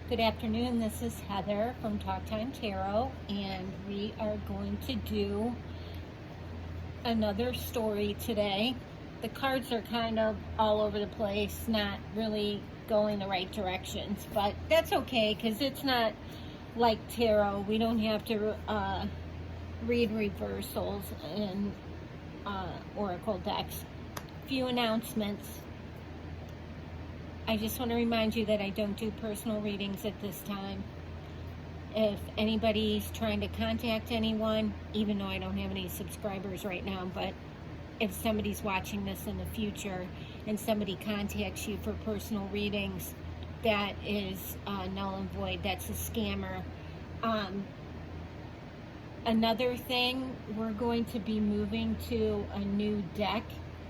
Good afternoon, this is Heather from Talk Time Tarot, and we are going to do another story today. The cards are kind of all over the place, not really going the right directions, but that's okay because it's not like tarot. We don't have to read reversals in oracle decks. Few announcements. I just want to remind you that I don't do personal readings at this time. If anybody's trying to contact anyone, even though I don't have any subscribers right now, but if somebody's watching this in the future and somebody contacts you for personal readings, that is null and void. That's a scammer. Another thing, we're going to be moving to a new deck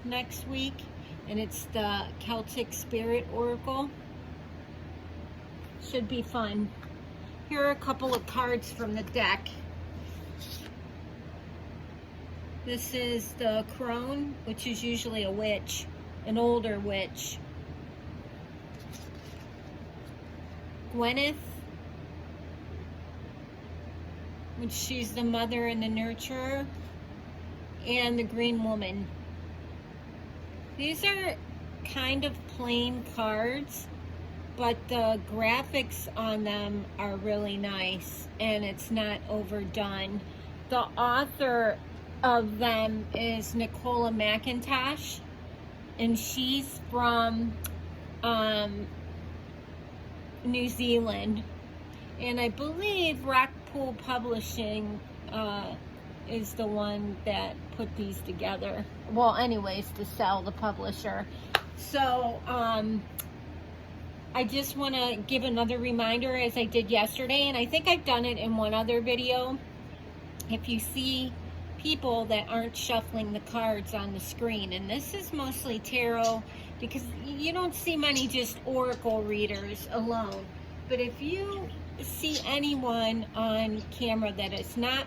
next week, and it's the Celtic Spirit Oracle. Should be fun. Here are a couple of cards from the deck. This is the Crone, which is usually a witch, an older witch. Gwyneth, which she's the mother and the nurturer, and the Green Woman. These are kind of plain cards, but the graphics on them are really nice and it's not overdone. The author of them is Nicola McIntosh, and she's from New Zealand. And I believe Rockpool Publishing is the one that put these together. Well, anyways, to sell, the publisher. So, I just want to give another reminder, as I did yesterday, and I think I've done it in one other video. If you see people that aren't shuffling the cards on the screen, and this is mostly tarot, because you don't see many just oracle readers alone. But if you see anyone on camera that is not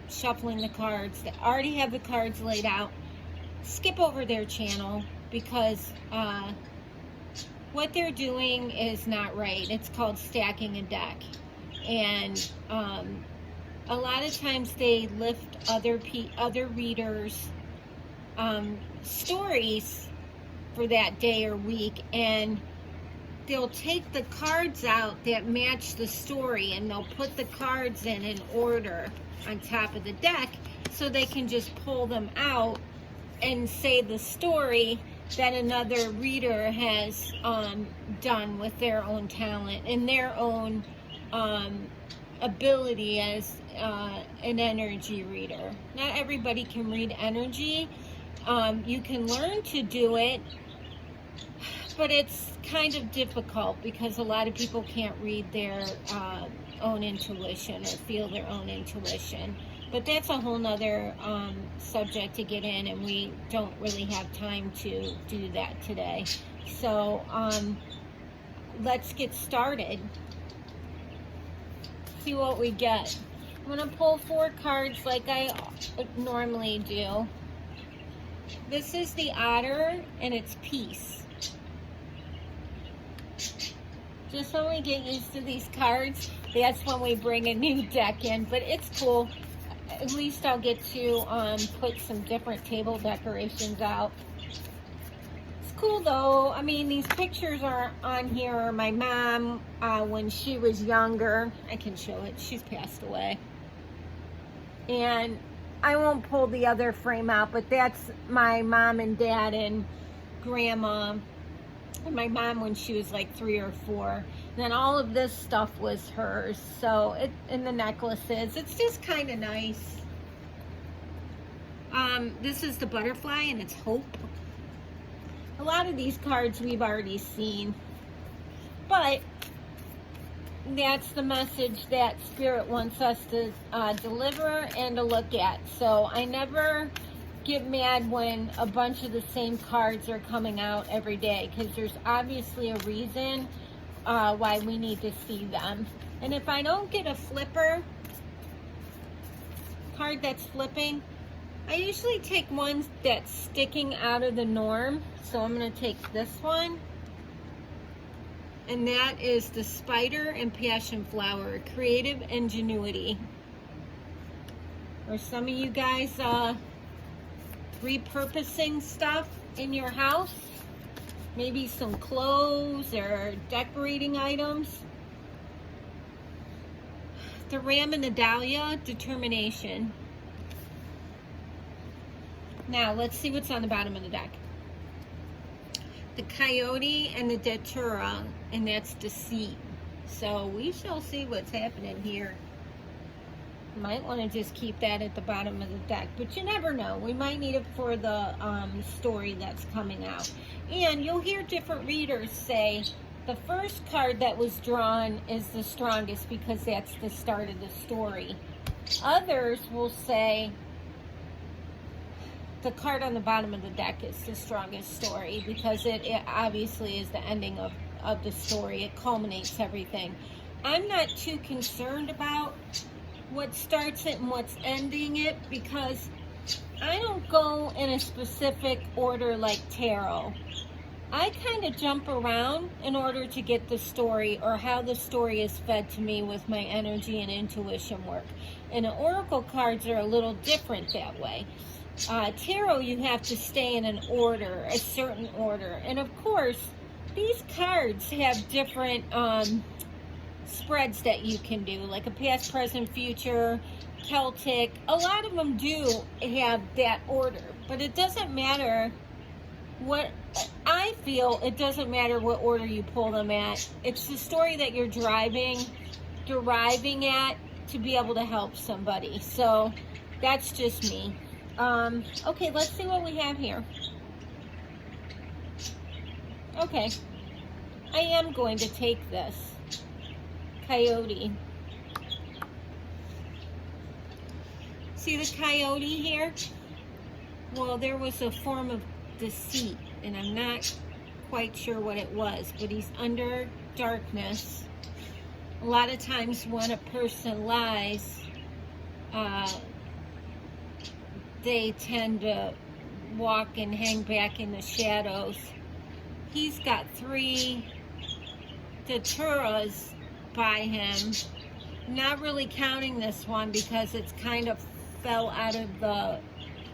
shuffling the cards, that already have the cards laid out, skip over their channel, because what they're doing is not right. It's called stacking a deck, and a lot of times they lift other readers' stories for that day or week, and they'll take the cards out that match the story, and they'll put the cards in order on top of the deck, so they can just pull them out and say the story that another reader has done with their own talent and their own ability as an energy reader. Not everybody can read energy. You can learn to do it, but it's kind of difficult because a lot of people can't read their own intuition or feel their own intuition. But that's a whole nother subject to get in, and we don't really have time to do that today. So let's get started. See what we get. I'm going to pull 4 cards like I normally do. This is the Otter, and it's peace. Just when we get used to these cards, that's when we bring a new deck in, but it's cool. At least I'll get to put some different table decorations out. It's cool though. I mean, these pictures are on here. My mom, when she was younger, I can show it. She's passed away. And I won't pull the other frame out, but that's my mom and dad and grandma. And my mom when she was like 3 or 4. And then all of this stuff was hers. So, and the necklaces. It's just kind of nice. This is the butterfly, and it's hope. A lot of these cards we've already seen. But that's the message that Spirit wants us to deliver and to look at. So I never get mad when a bunch of the same cards are coming out every day, because there's obviously a reason why we need to see them. And if I don't get a flipper card that's flipping, I usually take one that's sticking out of the norm. So I'm going to take this one, and that is the spider and passion flower, creative ingenuity. Or some of you guys repurposing stuff in your house, maybe some clothes or decorating items. The ram and the dahlia, determination. Now let's see what's on the bottom of the deck. The coyote and the datura, and that's deceit. So we shall see what's happening here. Might want to just keep that at the bottom of the deck, but you never know. We might need it for the story that's coming out. And you'll hear different readers say the first card that was drawn is the strongest because that's the start of the story. Others will say the card on the bottom of the deck is the strongest story because it obviously is the ending of the story. It culminates everything. I'm not too concerned about what starts it and what's ending it because I don't go in a specific order like tarot. I kind of jump around in order to get the story or how the story is fed to me with my energy and intuition work. And the oracle cards are a little different that way. Tarot, you have to stay in an order, a certain order. And of course, these cards have different spreads that you can do, like a past, present, future, Celtic. A lot of them do have that order, but it doesn't matter what I feel. It doesn't matter what order you pull them at. It's the story that you're deriving at to be able to help somebody. So that's just me. Okay, let's see what we have here. Okay, I am going to take this. Coyote. See the coyote here? Well, there was a form of deceit, and I'm not quite sure what it was, but he's under darkness. A lot of times when a person lies, they tend to walk and hang back in the shadows. He's got 3 daturas by him. Not really counting this one because it's kind of fell out of the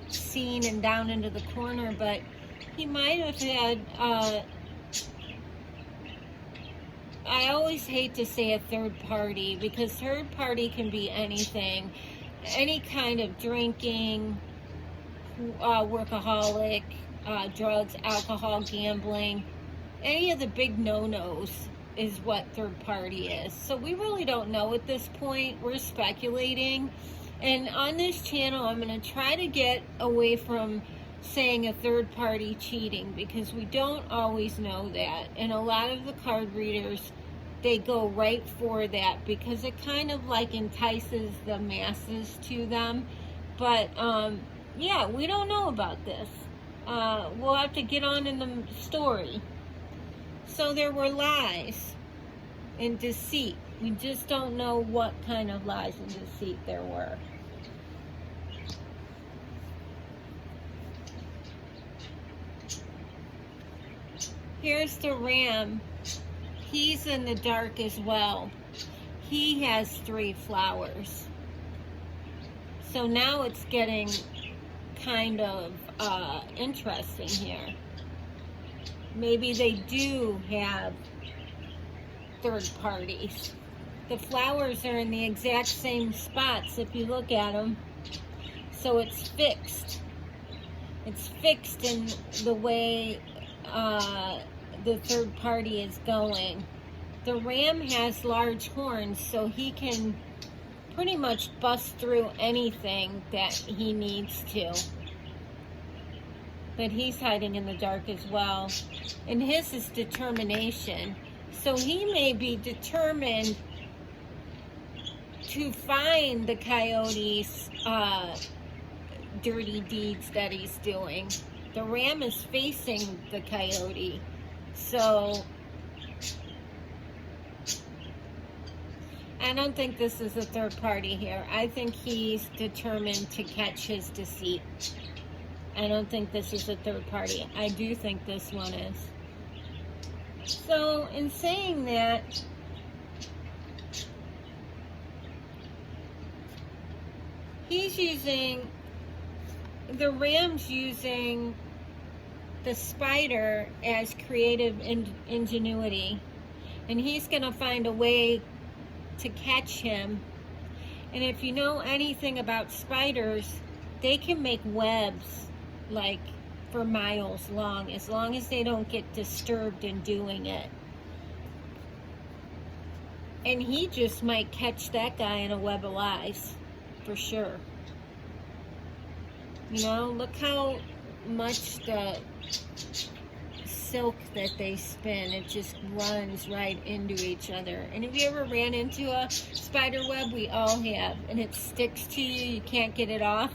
scene and down into the corner, but he might have had I always hate to say a third party because third party can be anything, any kind of drinking, workaholic, drugs, alcohol, gambling, any of the big no-nos is what third party is. So we really don't know at this point. We're speculating. And on this channel, I'm going to try to get away from saying a third party cheating because we don't always know that. And a lot of the card readers, they go right for that because it kind of like entices the masses to them. But yeah, we don't know about this. We'll have to get on in the story. So there were lies and deceit. We just don't know what kind of lies and deceit there were. Here's the ram. He's in the dark as well. He has 3 flowers. So now it's getting kind of interesting here. Maybe they do have third parties. The flowers are in the exact same spots if you look at them. So it's fixed. It's fixed in the way the third party is going. The ram has large horns, so he can pretty much bust through anything that he needs to. But he's hiding in the dark as well. And his is determination. So he may be determined to find the coyote's dirty deeds that he's doing. The ram is facing the coyote. So I don't think this is a third party here. I think he's determined to catch his deceit. I don't think this is a third party. I do think this one is. So in saying that, the ram's using the spider as creative ingenuity, and he's going to find a way to catch him. And if you know anything about spiders, they can make webs like for miles long as they don't get disturbed in doing it. And he just might catch that guy in a web of lies, for sure. You know, look how much the silk that they spin, it just runs right into each other. And have you ever ran into a spider web? We all have. And it sticks to you, you can't get it off.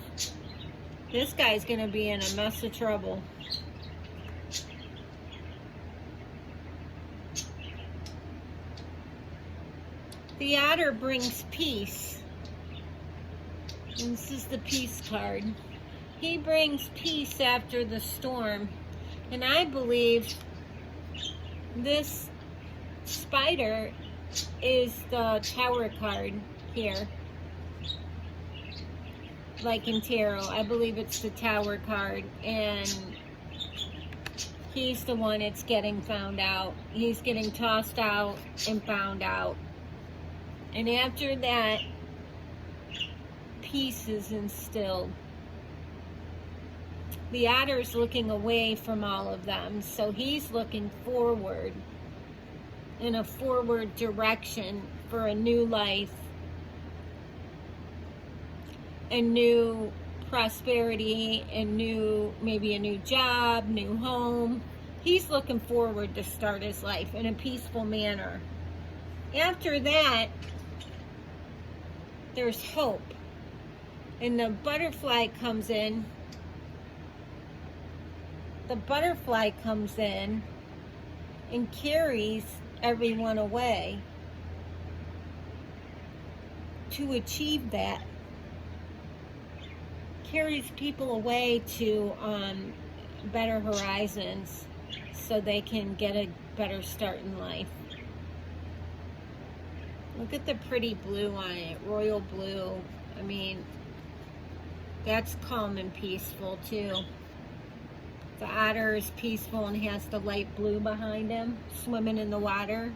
This guy's gonna be in a mess of trouble. The otter brings peace. And this is the peace card. He brings peace after the storm. And I believe this spider is the Tower card here. Like in tarot, I believe it's the Tower card. And he's the one that's getting found out. He's getting tossed out and found out. And after that, peace is instilled. The otter's looking away from all of them, so he's looking forward in a forward direction for a new life, and new prosperity, and maybe a new job, new home. He's looking forward to start his life in a peaceful manner. After that, there's hope. And the butterfly comes in. The butterfly comes in and carries everyone away to achieve that. Carries people away to better horizons so they can get a better start in life. Look at the pretty blue on it, royal blue. I mean, that's calm and peaceful too. The otter is peaceful and has the light blue behind him, swimming in the water.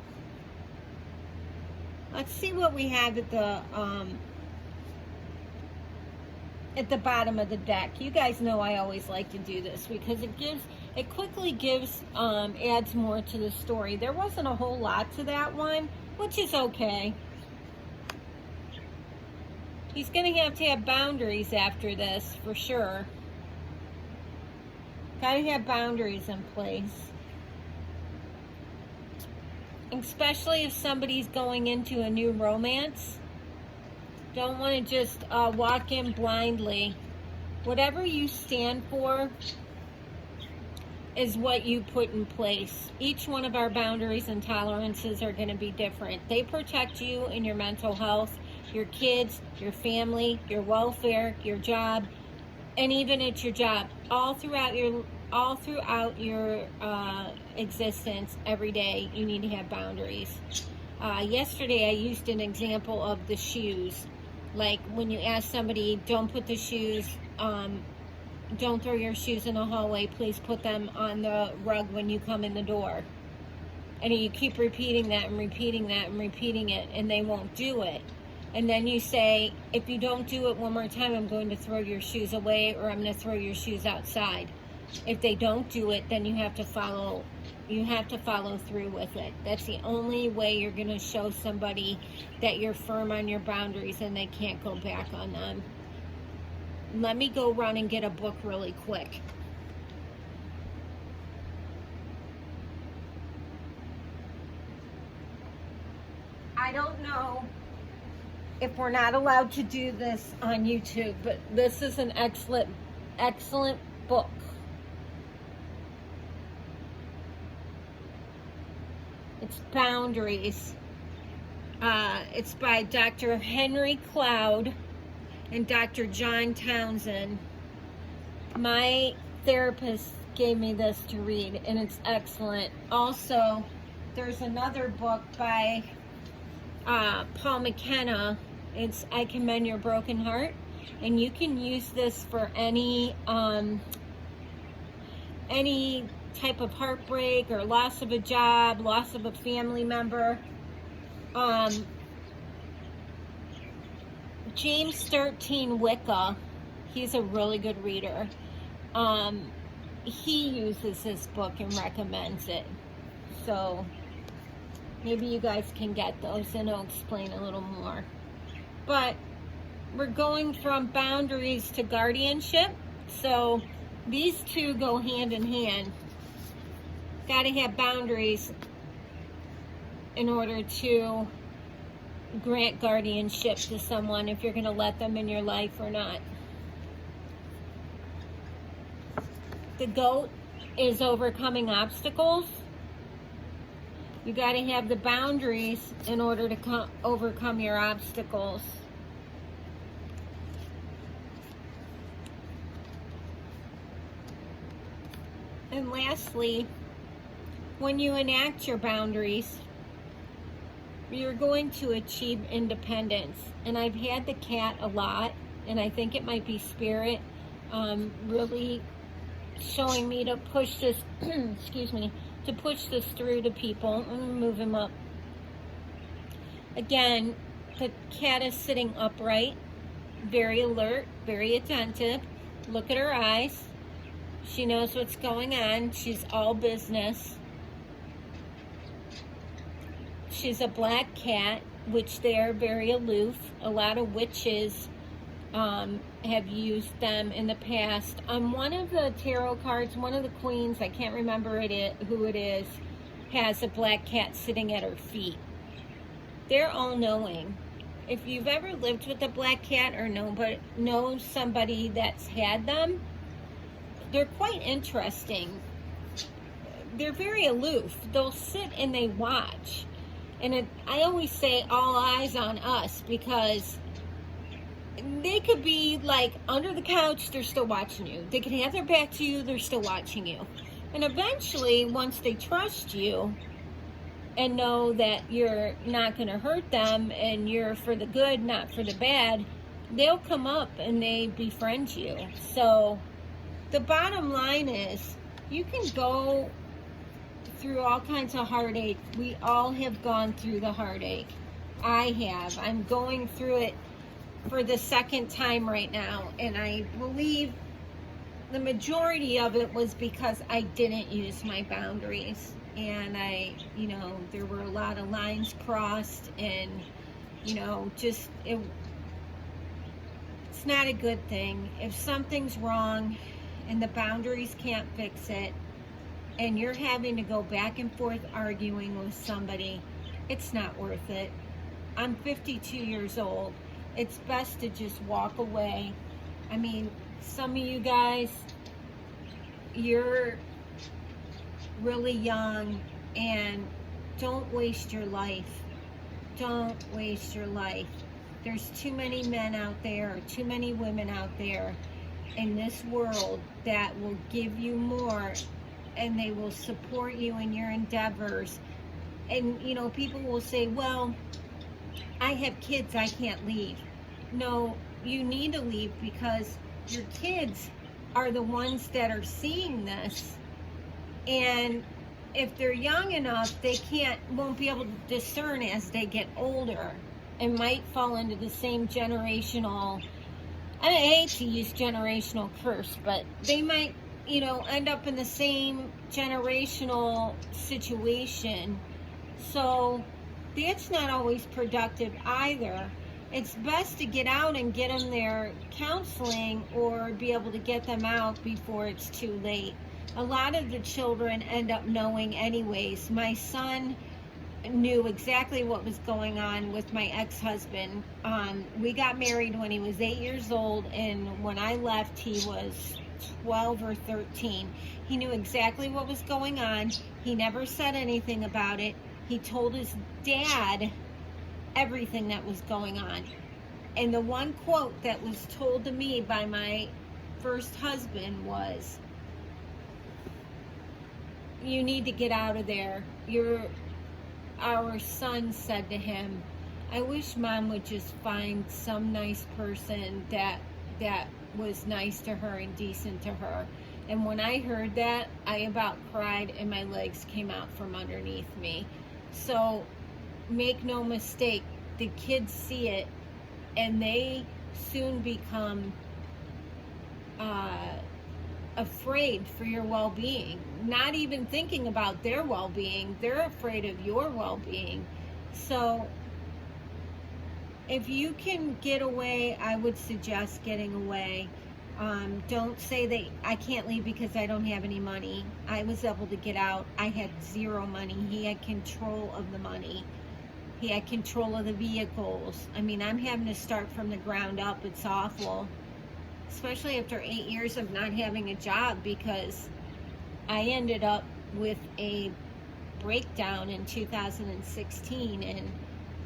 Let's see what we have at the bottom of the deck. You guys know I always like to do this because it quickly adds more to the story. There wasn't a whole lot to that one, which is okay. He's going to have boundaries after this, for sure. Gotta have boundaries in place. Especially if somebody's going into a new romance. Don't want to just walk in blindly. Whatever you stand for is what you put in place. Each one of our boundaries and tolerances are going to be different. They protect you and your mental health, your kids, your family, your welfare, your job, and even at your job. All throughout your existence, every day, you need to have boundaries. Yesterday, I used an example of the shoes. Like when you ask somebody, don't put the shoes, don't throw your shoes in the hallway, please put them on the rug when you come in the door. And you keep repeating that and repeating that and repeating it, and they won't do it. And then you say, if you don't do it one more time, I'm going to throw your shoes away, or I'm going to throw your shoes outside. If they don't do it, then you have to follow through with it. That's the only way you're going to show somebody that you're firm on your boundaries and they can't go back on them. Let me go run and get a book really quick. I don't know if we're not allowed to do this on YouTube, but this is an excellent book. It's Boundaries. It's by Dr. Henry Cloud and Dr. John Townsend. My therapist gave me this to read, and it's excellent. Also, there's another book by Paul McKenna. It's I Can Mend Your Broken Heart, and you can use this for any type of heartbreak or loss of a job, loss of a family member. James 13 Wicca, he's a really good reader. He uses this book and recommends it. So maybe you guys can get those and I'll explain a little more. But we're going from boundaries to guardianship. So these two go hand in hand. Got to have boundaries in order to grant guardianship to someone, if you're going to let them in your life or not. The goat is overcoming obstacles. You got to have the boundaries in order to overcome your obstacles. And lastly, when you enact your boundaries, you're going to achieve independence. And I've had the cat a lot, and I think it might be spirit really showing me to push this, excuse me, to push this through to people. I'm going to move him up. Again, the cat is sitting upright, very alert, very attentive. Look at her eyes. She knows what's going on. She's all business. She's a black cat, which they're very aloof. A lot of witches have used them in the past. On one of the tarot cards, one of the queens, I can't remember who it is, has a black cat sitting at her feet. They're all-knowing. If you've ever lived with a black cat or know somebody that's had them, they're quite interesting. They're very aloof. They'll sit and they watch. And I always say all eyes on us, because they could be like under the couch, they're still watching you. They could have their back to you, they're still watching you. And eventually, once they trust you and know that you're not going to hurt them and you're for the good, not for the bad, they'll come up and they befriend you. So the bottom line is, you can go through all kinds of heartache. We all have gone through the heartache. I have. I'm going through it for the second time right now, and I believe the majority of it was because I didn't use my boundaries, and there were a lot of lines crossed, and it's not a good thing. If something's wrong and the boundaries can't fix it, and you're having to go back and forth arguing with somebody, it's not worth it. I'm 52 years old. It's best to just walk away. I mean, some of you guys, you're really young, and don't waste your life. Don't waste your life. There's too many men out there, too many women out there in this world that will give you more, and they will support you in your endeavors. And people will say, well, I have kids, I can't leave. No, you need to leave, because your kids are the ones that are seeing this, and if they're young enough, they won't be able to discern as they get older, and might fall into the same generational, I hate to use generational curse, but they might end up in the same generational situation. So that's not always productive either. It's best to get out and get them their counseling, or be able to get them out before it's too late. A lot of the children end up knowing anyways. My son knew exactly what was going on with my ex-husband. We got married when he was 8 years old, and when I left, he was 12 or 13. He knew exactly what was going on. He never said anything about it. He told his dad everything that was going on. And the one quote that was told to me by my first husband was, you need to get out of there. our son said to him, I wish Mom would just find some nice person that was nice to her and decent to her. And when I heard that, I about cried and my legs came out from underneath me. So make no mistake, the kids see it and they soon become afraid for your well-being, not even thinking about their well-being. They're afraid of your well-being. So if you can get away, I would suggest getting away. Don't say that I can't leave because I don't have any money. I was able to get out. I had zero money. He had control of the money. He had control of the vehicles. I mean, I'm having to start from the ground up. It's awful, especially after 8 years of not having a job, because I ended up with a breakdown in 2016, and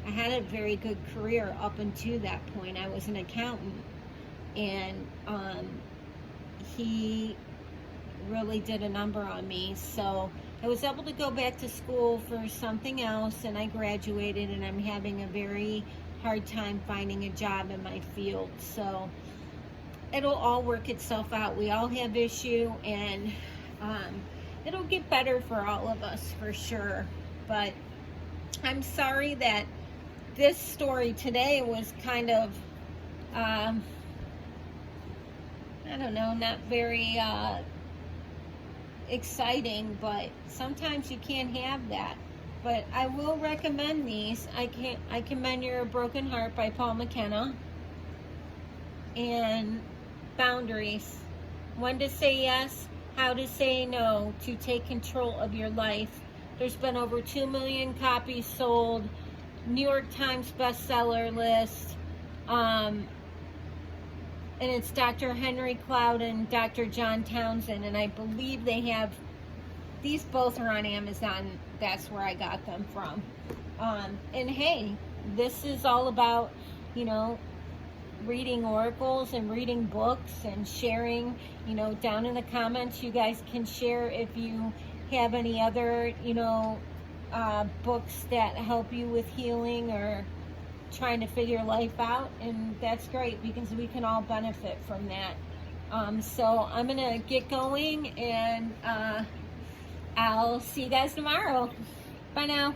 I had a very good career up until that point. I was an accountant, and he really did a number on me. So I was able to go back to school for something else, and I graduated, and I'm having a very hard time finding a job in my field. So it'll all work itself out. We all have issue, and it'll get better for all of us for sure. But I'm sorry that this story today was kind of I don't know, not very exciting, but sometimes you can't have that. But I will recommend these. I commend Your Broken Heart by Paul McKenna, and Boundaries, When to Say Yes, How to Say No to Take Control of Your Life. There's been over 2 million copies sold, New York Times bestseller list, and it's Dr. Henry Cloud and Dr. John Townsend, and I believe they have, these both are on Amazon. That's where I got them from. And hey, this is all about, you know, reading oracles and reading books and sharing. You know, down in the comments, you guys can share if you have any other, you know, books that help you with healing or trying to figure life out, and that's great because we can all benefit from that. So I'm gonna get going, and I'll see you guys tomorrow. Bye now.